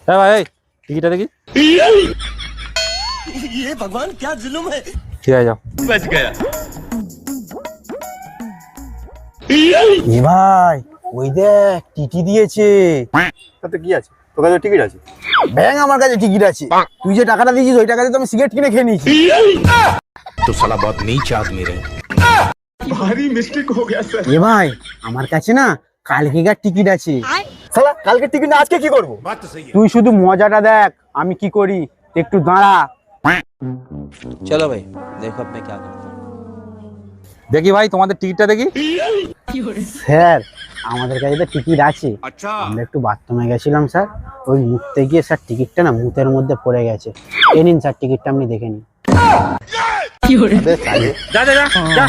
হ্যাঁ ভাই, এই টিকিটটা দেখি। ये भगवान क्या जुल्म है। ঠিক আছে, যাও। बच गया। এ ভাই, ওই দেখ টিটি দিয়েছে। তাতে কি আছে, তোর কাছে টিকিট আছে? ব্যাং আমার কাছে টিকিট আছে। তুই যে টাকাটা দিয়েছিস ওই টাকাতে তো আমি সিগারেট কিনে খেয়ে নিয়েছি। तो साला बहुत नीच आदमी रहे। भारी मिस्टेक हो गया सर। এ ভাই, আমার কাছে না কালকেকার টিকিট আছে। শালা কালকে টিকিট না, আজকে কি করবো? তুই শুধু মজাটা দেখ আমি কি করি, তুই একটু দাঁড়া। चलो भाई देखो अब मैं क्या करता हूँ। দেখি ভাই, তোমাদের টিকিটটা দেখি। স্যার, আমাদের কাছে তো টিকিট আছে। আমরা একটু বাথরুমে গেছিলাম স্যার, ওই মুততে গিয়ে স্যার টিকিটটা না মুতের মধ্যে পড়ে গেছে। এ নিন স্যার টিকিটটা, আপনি দেখে নিন। যা যা যা যা।